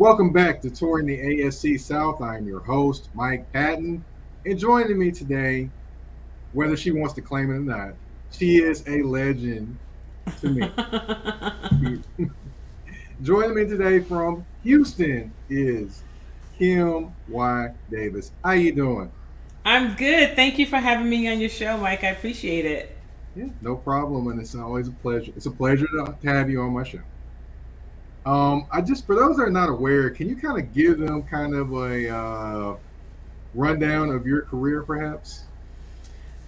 Welcome back to Touring the AFC South. I'm your host, Mike Patton. And joining me today, whether she wants to claim it or not, she is a legend to me. Joining me today from Houston is Kim Y. Davis. How you doing? I'm good. Thank you for having me on your show, Mike. I appreciate it. Yeah, no problem, and it's always a pleasure. It's a pleasure to have you on my show. I just for those that are not aware, can you kind of give them kind of a rundown of your career, perhaps?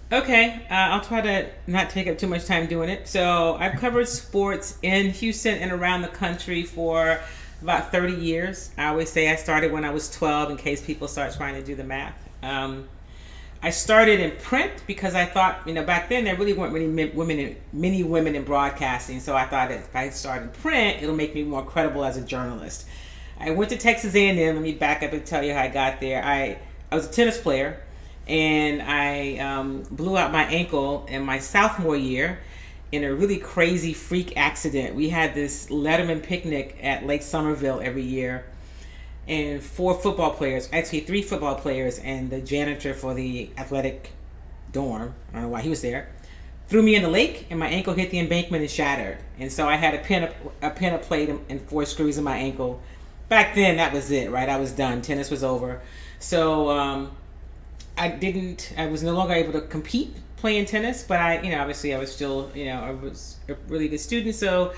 Okay, I'll try to not take up too much time doing it. So, I've covered sports in Houston and around the country for about 30 years. I always say I started when I was 12 in case people start trying to do the math. I started in print because I thought, back then there really weren't many women in broadcasting. So I thought if I start in print, it'll make me more credible as a journalist. I went to Texas A&M. Let me back up and tell you how I got there. I was a tennis player, and I blew out my ankle in my sophomore year in a really crazy freak accident. We had this Letterman picnic at Lake Somerville every year, and four football players, actually three football players, and the janitor for the athletic dorm, I don't know why he was there, threw me in the lake, and my ankle hit the embankment and shattered. And so I had a plate and four screws in my ankle. Back then, that was it, right? I was done. Tennis was over. So I was no longer able to compete playing tennis, but obviously I was still, I was a really good student. So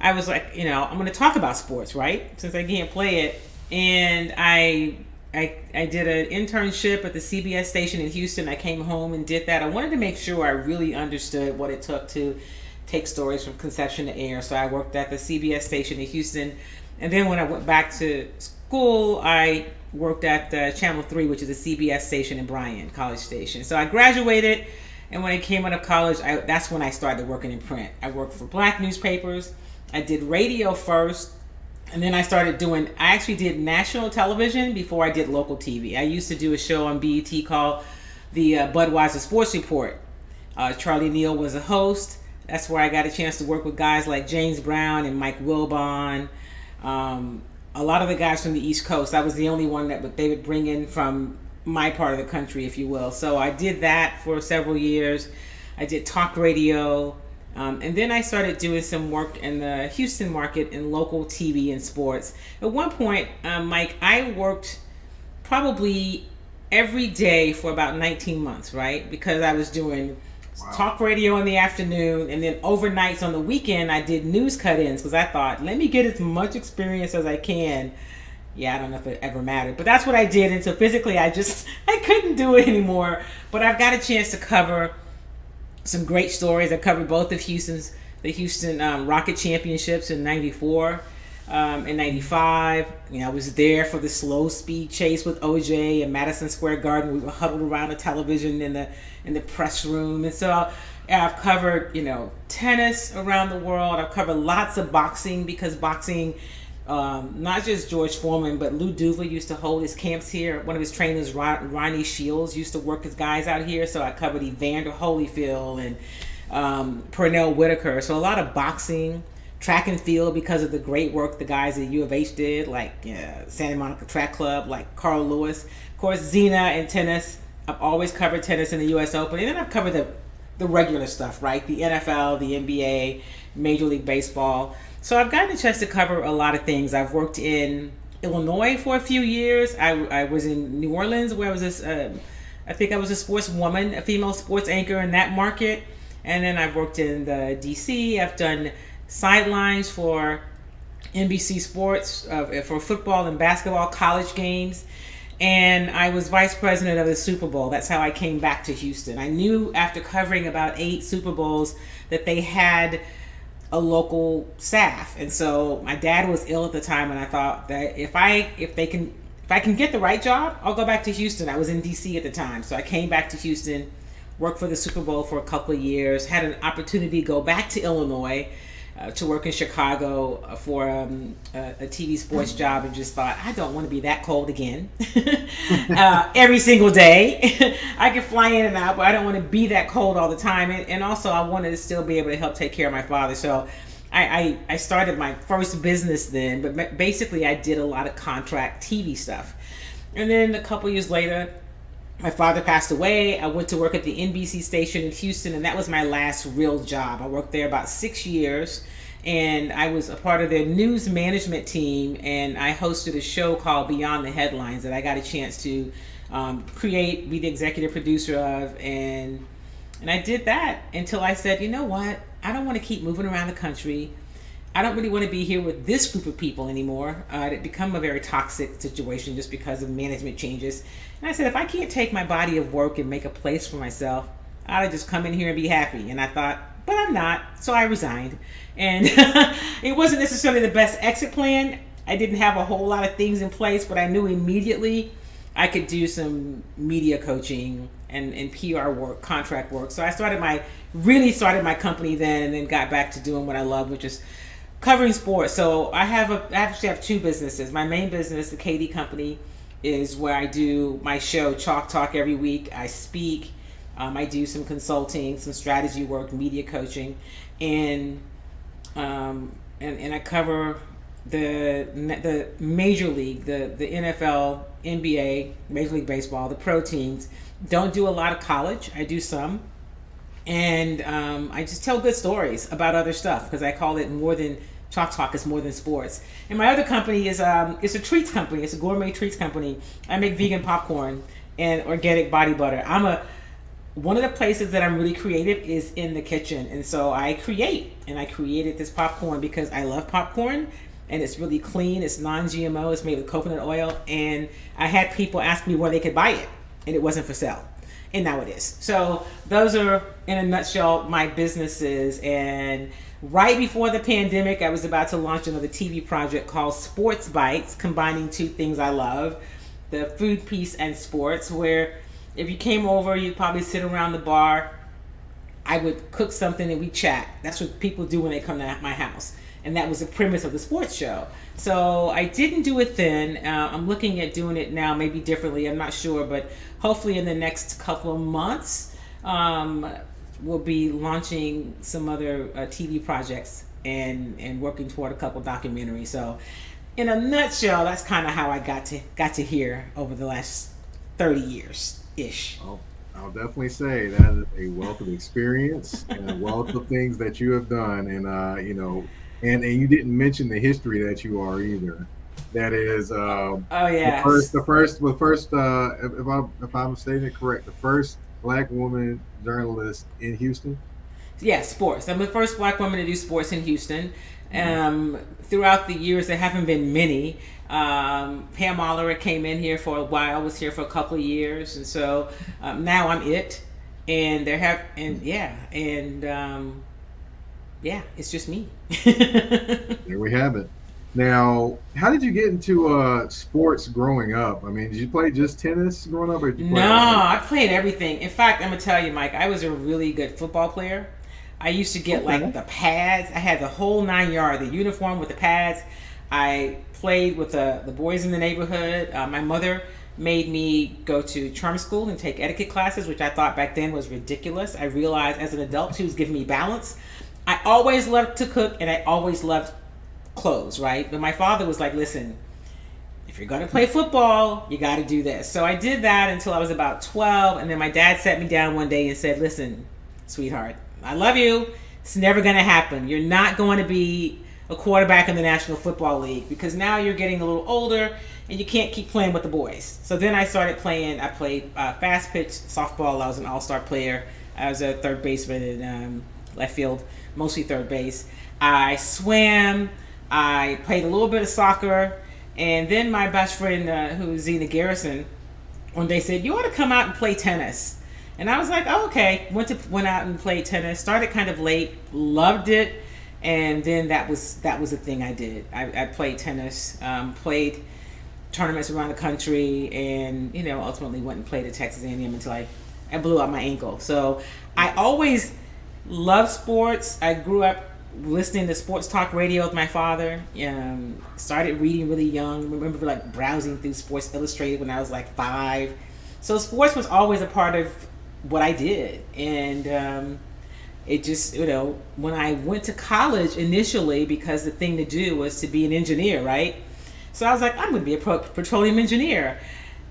I was like, I'm going to talk about sports, right? Since I can't play it. And I did an internship at the CBS station in Houston. I came home and did that. I wanted to make sure I really understood what it took to take stories from conception to air. So I worked at the CBS station in Houston. And then when I went back to school, I worked at Channel 3, which is a CBS station in Bryan, College Station. So I graduated, and when I came out of college, that's when I started working in print. I worked for black newspapers. I did radio first, and then I actually did national television before I did local TV. I used to do a show on BET called the Budweiser Sports Report. Charlie Neal was a host. That's where I got a chance to work with guys like James Brown and Mike Wilbon. A lot of the guys from the East Coast. I was the only one that they would bring in from my part of the country, if you will. So I did that for several years. I did talk radio. And then I started doing some work in the Houston market in local TV and sports. At one point, Mike, I worked probably every day for about 19 months, right? Because I was doing Wow. talk radio in the afternoon, and then overnights on the weekend I did news cut-ins because I thought, let me get as much experience as I can. Yeah, I don't know if it ever mattered, but that's what I did. And so physically I couldn't do it anymore. But I've got a chance to cover some great stories. I covered both of the Houston Rocket Championships in '94 and '95. I was there for the slow speed chase with OJ in Madison Square Garden. We were huddled around the television in the press room, and so I've covered tennis around the world. I've covered lots of boxing because boxing. Not just George Foreman, but Lou Duva used to hold his camps here. One of his trainers, Ronnie Shields, used to work his guys out here. So I covered Evander Holyfield and Pernell Whitaker. So a lot of boxing, track and field because of the great work the guys at U of H did, like Santa Monica Track Club, like Carl Lewis. Of course, Xena and tennis. I've always covered tennis in the U.S. Open. And then I've covered the regular stuff, right? The NFL, the NBA, Major League Baseball. So I've gotten a chance to cover a lot of things. I've worked in Illinois for a few years. I was in New Orleans where I think I was a sportswoman, a female sports anchor in that market. And then I've worked in the DC. I've done sidelines for NBC Sports for football and basketball college games. And I was vice president of the Super Bowl. That's how I came back to Houston. I knew after covering about 8 Super Bowls that they had a local staff. And so my dad was ill at the time, and I thought that if I can get the right job, I'll go back to Houston. I was in DC at the time. So I came back to Houston, worked for the Super Bowl for a couple of years, had an opportunity to go back to Illinois to work in Chicago for a TV sports job, and just thought, I don't want to be that cold again every single day. I can fly in and out, but I don't want to be that cold all the time. And also I wanted to still be able to help take care of my father. So I started my first business then, but basically I did a lot of contract TV stuff. And then a couple years later, my father passed away. I went to work at the NBC station in Houston, and that was my last real job. I worked there about 6 years, and I was a part of their news management team, and I hosted a show called Beyond the Headlines that I got a chance to create, be the executive producer of, and I did that until I said, you know what? I don't want to keep moving around the country. I don't really want to be here with this group of people anymore. It had become a very toxic situation just because of management changes. And I said, if I can't take my body of work and make a place for myself, I ought to just come in here and be happy. And I thought, but I'm not. So I resigned. And it wasn't necessarily the best exit plan. I didn't have a whole lot of things in place, but I knew immediately I could do some media coaching and PR work, contract work. So I really started my company then, and then got back to doing what I love, which is covering sports. So I actually have two businesses. My main business, the KD Company, is where I do my show, Chalk Talk, every week. I speak. I do some consulting, some strategy work, media coaching, and I cover the major league, the NFL, NBA, Major League Baseball, the pro teams. Don't do a lot of college. I do some. And I just tell good stories about other stuff because I call it more than Chalk Talk is more than sports. And my other company is it's a treats company. It's a gourmet treats company. I make vegan popcorn and organic body butter. One of the places that I'm really creative is in the kitchen. And so I created this popcorn because I love popcorn, and it's really clean. It's non-GMO. It's made with coconut oil. And I had people ask me where they could buy it, and it wasn't for sale. And now it is. So those are, in a nutshell, my businesses. And right before the pandemic, I was about to launch another TV project called Sports Bites, combining two things I love, the food piece and sports, where if you came over, you'd probably sit around the bar. I would cook something and we chat. That's what people do when they come to my house. And that was the premise of the sports show. So I didn't do it then. I'm looking at doing it now, maybe differently. I'm not sure, but hopefully in the next couple of months, we'll be launching some other TV projects and working toward a couple documentaries. So in a nutshell, that's kind of how I got to here over the last 30 years-ish. Oh, I'll definitely say that is a wealth of experience and a wealth of things that you have done. And, and you didn't mention the history that you are either. That is, oh yeah, if I'm stating it correct, the first Black woman journalist in Houston. Yeah, sports. I'm the first Black woman to do sports in Houston. Throughout the years, there haven't been many. Pam Oliver came in here for a while. Was here for a couple of years, and so now I'm it. And it's just me. There we have it. Now, how did you get into sports growing up? I mean, did you play just tennis growing up, or did you play? No, I played everything. In fact, I'm gonna tell you, Mike, I was a really good football player. I used to get like the pads. I had the whole 9 yard, the uniform with the pads. I played with the boys in the neighborhood. My mother made me go to charm school and take etiquette classes, which I thought back then was ridiculous. I realized as an adult she was giving me balance. I always loved to cook, and I always loved clothes, right? But my father was like, listen, if you're going to play football, you got to do this. So I did that until I was about 12, and then my dad sat me down one day and said, listen, sweetheart, I love you. It's never going to happen. You're not going to be a quarterback in the National Football League because now you're getting a little older and you can't keep playing with the boys. So then I started playing. I played fast pitch softball. I was an all-star player. I was a third baseman in left field, mostly third base. I swam. I played a little bit of soccer. And then my best friend, who's Zena Garrison, one day said, you ought to come out and play tennis. And I was like, oh, okay. Went out and played tennis. Started kind of late. Loved it. And then that was the thing I did. I played tennis, played tournaments around the country, and ultimately went and played at Texas A&M until I blew out my ankle. So I always loved sports. I grew up listening to sports talk radio with my father. Started reading really young. Remember like browsing through Sports Illustrated when I was like 5. So sports was always a part of what I did, and it just, when I went to college initially, because the thing to do was to be an engineer, right? So I was like, I'm going to be a petroleum engineer.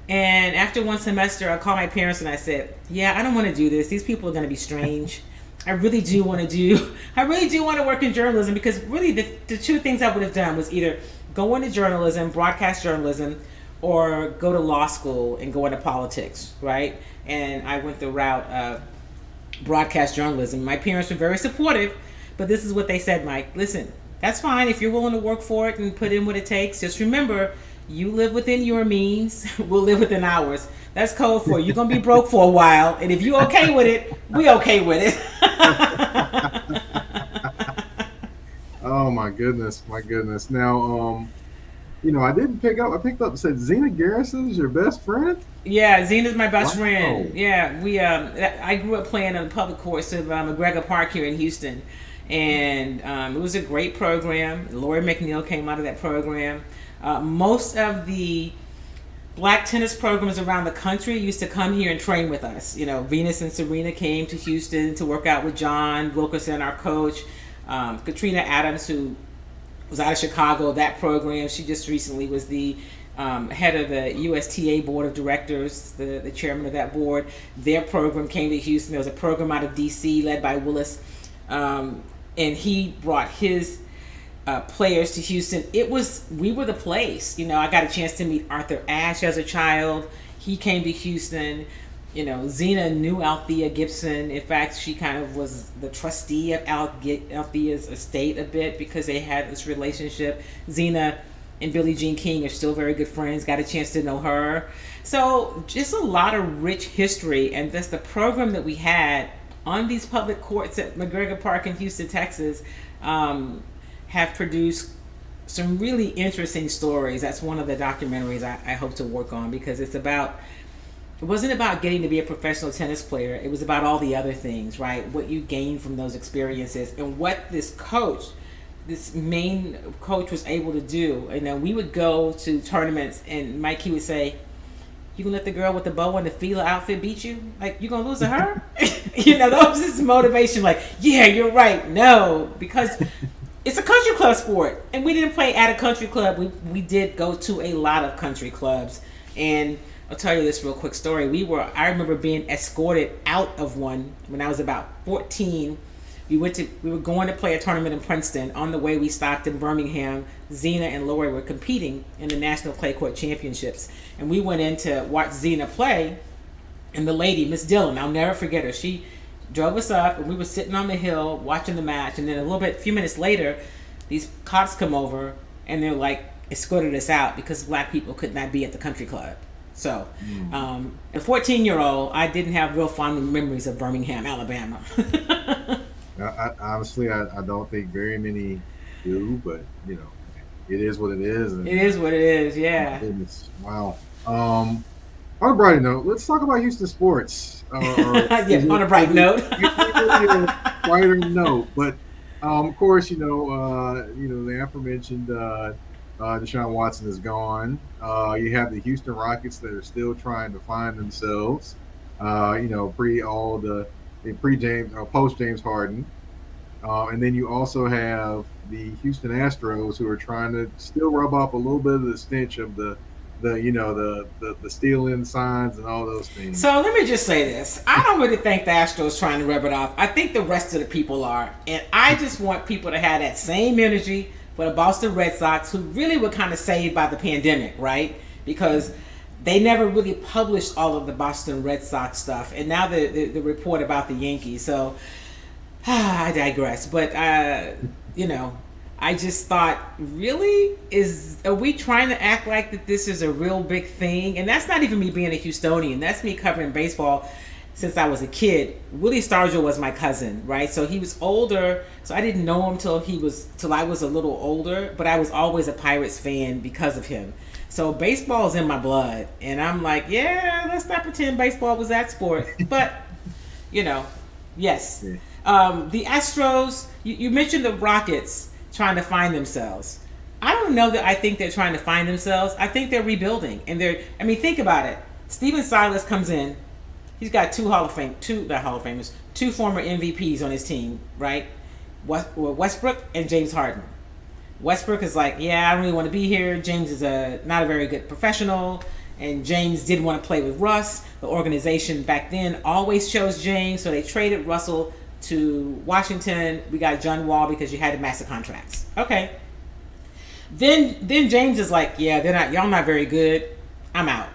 And after one semester, I called my parents and I said, yeah, I don't want to do this. These people are going to be strange. I really do want to work in journalism, because really the two things I would have done was either go into journalism, broadcast journalism, or go to law school and go into politics, right? And I went the route of broadcast journalism. My parents were very supportive, but this is what they said, Mike. Listen, that's fine if you're willing to work for it and put in what it takes. Just remember, you live within your means, we'll live within ours. That's code for you're going to be broke for a while, and if you okay with it, we okay with it. Oh my goodness. Now, I didn't pick up. I picked up and said Zena Garrison is your best friend. Yeah, Zena's my best Wow. friend. Yeah, I grew up playing on the public courts of McGregor Park here in Houston, and it was a great program. Lori McNeil came out of that program. Most of the black tennis programs around the country used to come here and train with us. Venus and Serena came to Houston to work out with John Wilkerson, our coach. Katrina Adams, who was out of Chicago, that program. She just recently was the head of the USTA board of directors, the chairman of that board. Their program came to Houston. There was a program out of DC led by Willis, and he brought his players to Houston. We were the place. I got a chance to meet Arthur Ashe as a child. He came to Houston. Zena knew Althea Gibson. In fact, she kind of was the trustee of Althea's estate a bit, because they had this relationship. Zena and Billie Jean King are still very good friends. Got a chance to know her. So just a lot of rich history, and that's the program that we had on these public courts at McGregor Park in Houston, Texas, have produced some really interesting stories. That's one of the documentaries I hope to work on, because it wasn't about getting to be a professional tennis player. It was about all the other things, right? What you gain from those experiences, and what this main coach was able to do. We would go to tournaments, and Mike, he would say, you gonna let the girl with the bow and the Fila outfit beat you? Like, you gonna lose to her? That was his motivation. Like, yeah, you're right. No, because it's a country club sport, and we didn't play at a country club. We did go to a lot of country clubs, and I'll tell you this real quick story. I remember being escorted out of one when I was about 14. We were going to play a tournament in Princeton. On the way, we stopped in Birmingham. Zena and Lori were competing in the National Clay Court Championships, and we went in to watch Zena play. And the lady, Miss Dillon, I'll never forget her. She drove us up, and we were sitting on the hill watching the match. And then a few minutes later, these cops come over, and they're like escorted us out because black people could not be at the country club. So, a 14-year-old, I didn't have real fond memories of Birmingham, Alabama. Honestly, I don't think very many do, but it is what it is. It is what it is. Yeah. Goodness. Wow. On a brighter note, let's talk about Houston sports. Yeah, on a bright note. Brighter note, but of course, the aforementioned Deshaun Watson is gone. You have the Houston Rockets that are still trying to find themselves. Post James Harden, and then you also have the Houston Astros, who are trying to still rub off a little bit of the stench of the steal-in signs and all those things. So let me just say this. I don't really think the Astros trying to rub it off. I think the rest of the people are. And I just want people to have that same energy for the Boston Red Sox, who really were kind of saved by the pandemic, right? Because they never really published all of the Boston Red Sox stuff. And now the report about the Yankees. So I digress. But, I just thought, really? Are we trying to act like that this is a real big thing? And that's not even me being a Houstonian. That's me covering baseball since I was a kid. Willie Stargell was my cousin, right? So he was older. So I didn't know him till I was a little older. But I was always a Pirates fan because of him. So baseball is in my blood. And I'm like, yeah, let's not pretend baseball was that sport. But, yes. The Astros, you mentioned the Rockets trying to find themselves. I don't know that I think they're trying to find themselves. I think they're rebuilding. And think about it. Steven Silas comes in. He's got two two former MVPs on his team, right? Westbrook and James Harden. Westbrook is like, yeah, I don't really want to be here. James is not a very good professional, and James didn't want to play with Russ. The organization back then always chose James, so they traded Russell to Washington. We got John Wall because you had to match the contracts. Okay. Then James is like, yeah, y'all not very good. I'm out.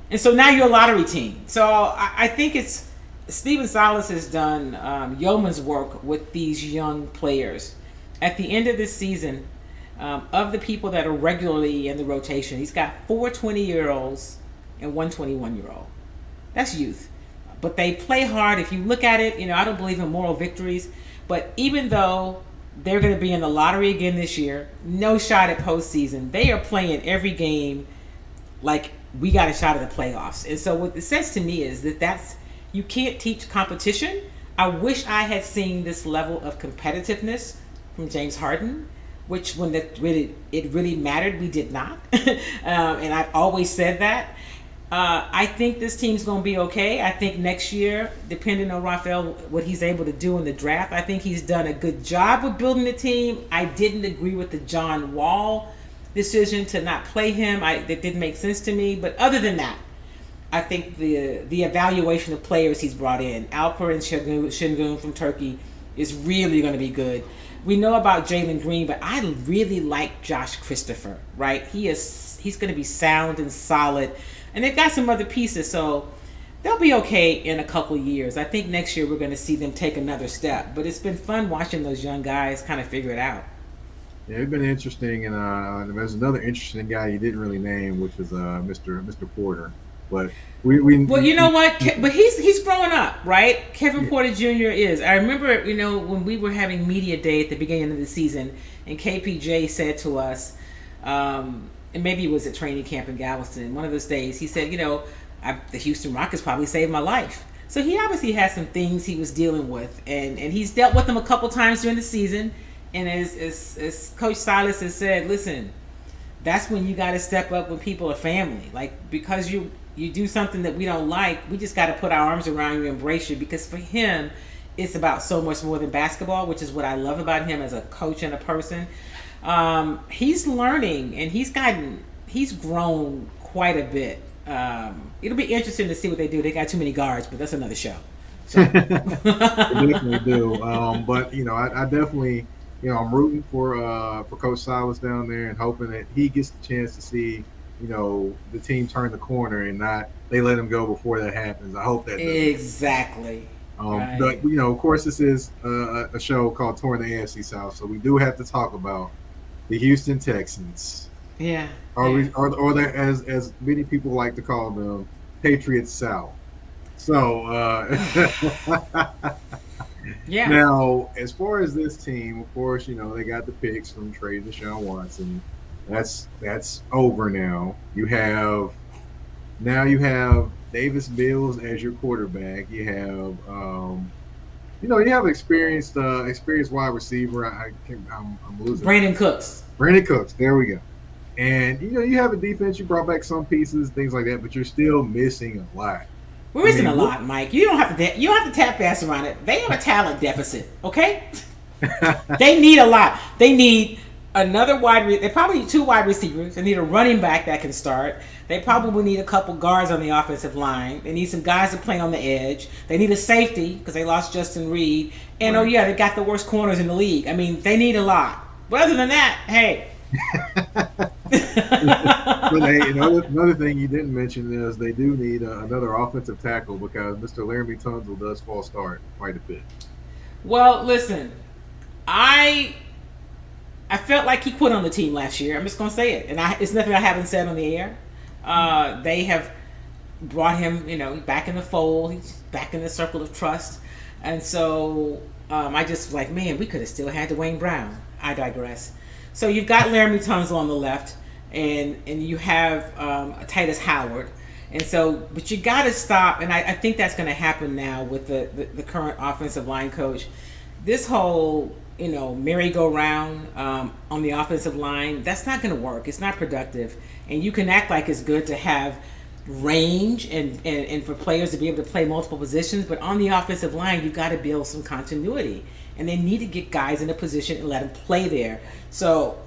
And so now you're a lottery team. So I think it's Stephen Silas has done yeoman's work with these young players. At the end of this season, of the people that are regularly in the rotation, he's got 4 20-year-olds and 1 21-year-old. That's youth. But they play hard. If you look at it, I don't believe in moral victories. But even though they're going to be in the lottery again this year, no shot at postseason, they are playing every game like we got a shot at the playoffs. And so what it says to me is that you can't teach competition. I wish I had seen this level of competitiveness from James Harden, which when it really mattered, we did not. And I've always said that. I think this team's going to be okay. I think next year, depending on Raphael, what he's able to do in the draft, I think he's done a good job with building the team. I didn't agree with the John Wall decision to not play him. That didn't make sense to me. But other than that, I think the evaluation of players he's brought in, Alper and Şengün from Turkey, is really going to be good. We know about Jalen Green, but I really like Josh Christopher, right? He's going to be sound and solid. And they've got some other pieces, so they'll be okay in a couple years. I think next year we're going to see them take another step. But it's been fun watching those young guys kind of figure it out. Yeah, it's been interesting, and there's another interesting guy you didn't really name, which is Mr. Porter. But well, you know what? But he's growing up, right? Kevin Porter Jr. is. I remember, when we were having media day at the beginning of the season, and KPJ said to us, and maybe it was at training camp in Galveston, one of those days, he said, the Houston Rockets probably saved my life. So he obviously had some things he was dealing with, and he's dealt with them a couple times during the season. And as Coach Silas has said, listen, that's when you got to step up when people are family. Like, because you do something that we don't like, we just got to put our arms around you and embrace you, because for him, it's about so much more than basketball, which is what I love about him as a coach and a person. He's learning, and he's grown quite a bit. It'll be interesting to see what they do. They got too many guards, but that's another show. So. They definitely do. But I definitely, I'm rooting for Coach Silas down there, and hoping that he gets the chance to see, the team turn the corner and not they let him go before that happens. I hope that does. Exactly. Right. But of course, this is a show called Touring the AFC South, so we do have to talk about the Houston Texans. Yeah. Or as many people like to call them, Patriots South. So yeah. Now, as far as this team, of course, they got the picks from trade Deshaun Watson. That's over now. You have Davis Mills as your quarterback. You have experienced wide receiver. I'm losing. Brandon Cooks. There we go. And you have a defense. You brought back some pieces, things like that, but you're still missing a lot. We're missing a lot, Mike. You don't have to tap dance around it. They have a talent deficit, okay? They need a lot. They need another they probably need 2 wide receivers. They need a running back that can start. They probably need a couple guards on the offensive line. They need some guys to play on the edge. They need a safety because they lost Justin Reed. And they got the worst corners in the league. I mean, they need a lot. But other than that, hey. But hey, another thing you didn't mention is they do need another offensive tackle, because Mr. Laramie Tunsil does false start quite a bit. Well, listen, I felt like he quit on the team last year. I'm just going to say it. And it's nothing I haven't said on the air. They have brought him, back in the fold. He's back in the circle of trust. And so I just was like, man, we could have still had Dwayne Brown. I digress. So you've got Laramie Tunsil on the left, and you have Titus Howard. And so, but you got to stop, and I think that's going to happen now with the current offensive line coach. This whole, merry-go-round on the offensive line, that's not going to work. It's not productive. And you can act like it's good to have range and for players to be able to play multiple positions. But on the offensive line, you've got to build some continuity. And they need to get guys in a position and let them play there. So,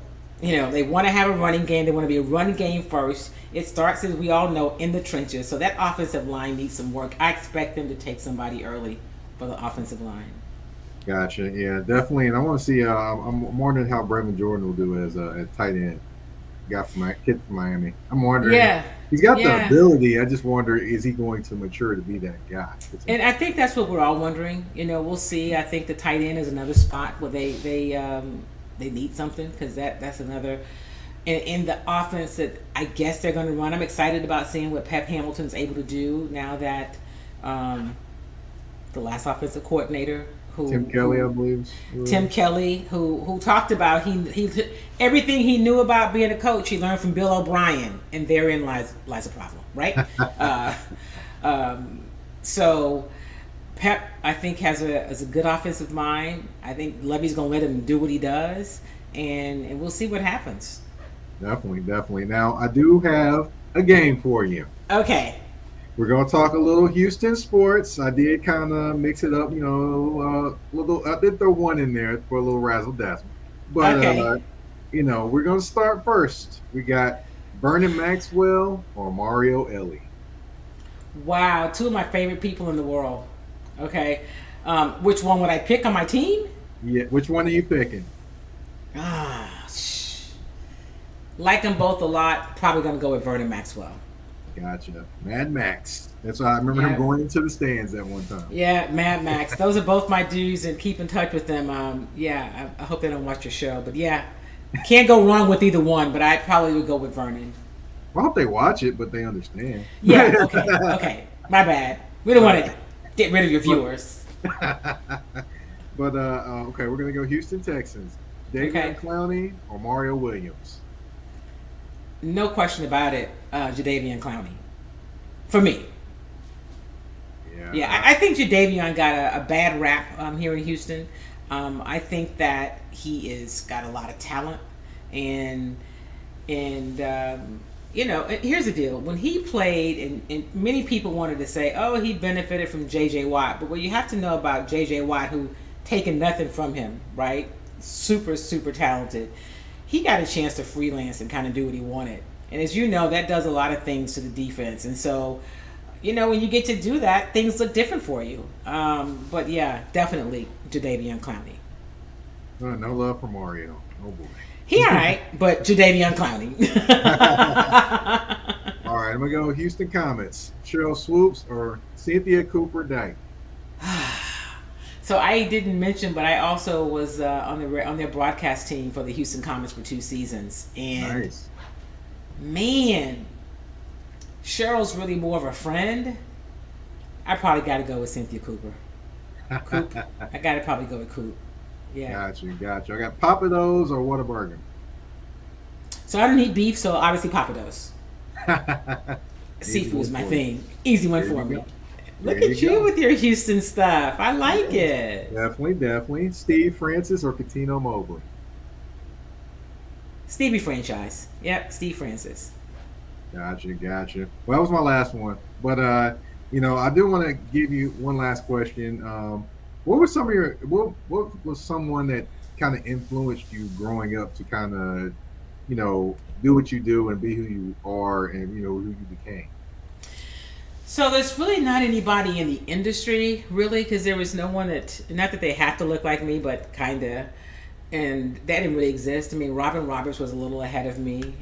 they want to have a running game. They want to be a run game first. It starts, as we all know, in the trenches. So that offensive line needs some work. I expect them to take somebody early for the offensive line. Gotcha. Yeah, definitely. And I want to see. I'm wondering how Brevin Jordan will do as a tight end. Got from my kid from Miami. I'm wondering. Yeah, he's got the ability. I just wonder, is he going to mature to be that guy? And I think that's what we're all wondering. We'll see. I think the tight end is another spot where they need something, because that's another in the offense that I guess they're going to run. I'm excited about seeing what Pep Hamilton's able to do now that the last offensive coordinator, Tim Kelly, I believe. Tim Kelly, who talked about he everything he knew about being a coach, he learned from Bill O'Brien, and therein lies a problem, right? So Pep, I think, has a good offensive mind. I think Levy's going to let him do what he does, and we'll see what happens. Definitely. Now, I do have a game for you. Okay. We're going to talk a little Houston sports. I did kind of mix it up, I did throw one in there for a little razzle-dazzle. But, okay. We're going to start first. We got Vernon Maxwell or Mario Elie. Wow, two of my favorite people in the world. Okay. Which one would I pick on my team? Yeah, which one are you picking? Like them both a lot. Probably going to go with Vernon Maxwell. Gotcha. Mad Max. That's why I remember him going into the stands at one time. Yeah, Mad Max. Those are both my dudes, and keep in touch with them. I hope they don't watch your show. But yeah, can't go wrong with either one, but I probably would go with Vernon. I hope they watch it, but they understand. Yeah, okay. My bad. We don't want to get rid of your viewers. But, okay, we're going to go Houston Texans. David Clowney or Mario Williams? No question about it, Jadeveon Clowney. For me. Yeah, I think Jadeveon got a bad rap here in Houston. I think that he is got a lot of talent, and here's the deal. When he played, and many people wanted to say, oh, he benefited from J.J. Watt. But what you have to know about J.J. Watt, who taken nothing from him, right? Super, super talented. He got a chance to freelance and kind of do what he wanted. And as you know, that does a lot of things to the defense. And so, when you get to do that, things look different for you. But yeah, definitely Jadeveon Clowney. No love for Mario. Oh boy. He all right, but Jadeveon Clowney. All right, I'm going to go Houston Comets. Cheryl Swoops or Cynthia Cooper Dyke? So I didn't mention, but I also was on their broadcast team for the Houston Comets for 2 seasons. And nice. Man, Cheryl's really more of a friend. I probably got to go with Cynthia Cooper. Coop. I got to probably go with Coop. Yeah. Gotcha. I got Papados or Whataburger? So I don't eat beef, so obviously Papados. Seafood is my thing. Easy one for me. Look at you with your Houston stuff. I like it. Definitely. Steve Francis or Catino Mobley? Stevie franchise. Yep, Steve Francis. Gotcha. Well, that was my last one. But, I do want to give you one last question. What was what was someone that kind of influenced you growing up to kind of, do what you do and be who you are and, who you became? So there's really not anybody in the industry, really, because there was no one not that they have to look like me, but kind of, and that didn't really exist. I mean, Robin Roberts was a little ahead of me,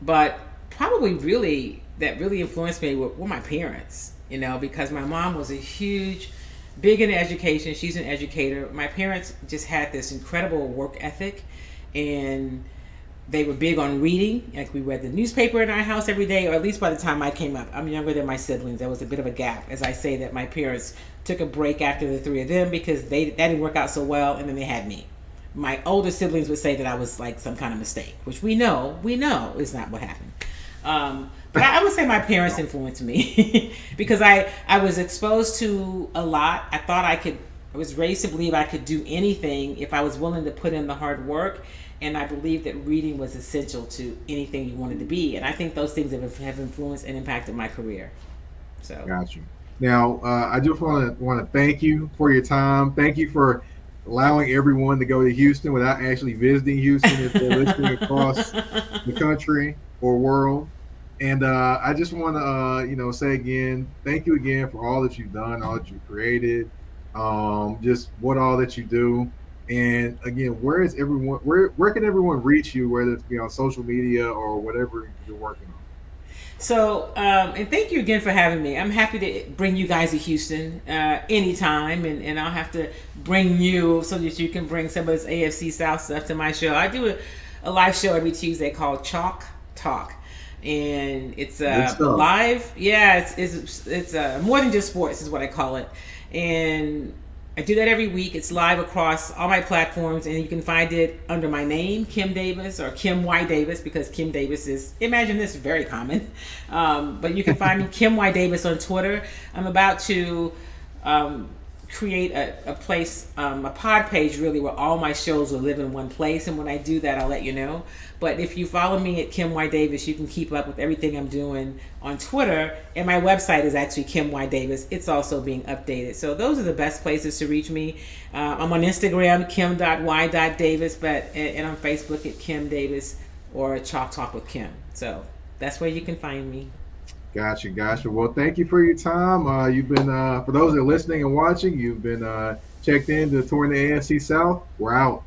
but probably really, that really influenced me were my parents, because my mom was big into education. She's an educator. My parents just had this incredible work ethic, and they were big on reading. Like, we read the newspaper in our house every day, or at least by the time I came up. I'm younger than my siblings. There was a bit of a gap, as I say that my parents took a break after the 3 of them because that didn't work out so well, and then they had me. My older siblings would say that I was like some kind of mistake, which we know is not what happened. But I would say my parents influenced me because I was exposed to a lot. I thought I could I was raised to believe I could do anything if I was willing to put in the hard work. And I believe that reading was essential to anything you wanted to be. And I think those things have influenced and impacted my career. So, Got you. Now, I just want to thank you for your time. Thank you for allowing everyone to go to Houston without actually visiting Houston if they're listening across the country or world. And I just want to, say again, thank you again for all that you've done, all that you've created, just what all that you do. And again, where is everyone? Where can everyone reach you, whether it's be on social media or whatever you're working on? so, and thank you again for having me. I'm happy to bring you guys to Houston anytime, and I'll have to bring you so that you can bring some of this AFC South stuff to my show. I do a live show every Tuesday called Chalk Talk, and it's live. Yeah, it's more than just sports is what I call it, and I do that every week. It's live across all my platforms, and you can find it under my name, Kim Davis, or Kim Y. Davis, because Kim Davis is, imagine this, very common. But you can find me, Kim Y. Davis, on Twitter. I'm about to create a place, a pod page, really, where all my shows will live in one place. And when I do that, I'll let you know. But if you follow me at Kim Y. Davis, you can keep up with everything I'm doing on Twitter. And my website is actually Kim Y. Davis. It's also being updated. So those are the best places to reach me. I'm on Instagram, kim.y.davis, and on Facebook at Kim Davis or Chalk Talk with Kim. So that's where you can find me. Gotcha. Well, thank you for your time. You've been, for those that are listening and watching, you've been checked in to touring the AFC South. We're out.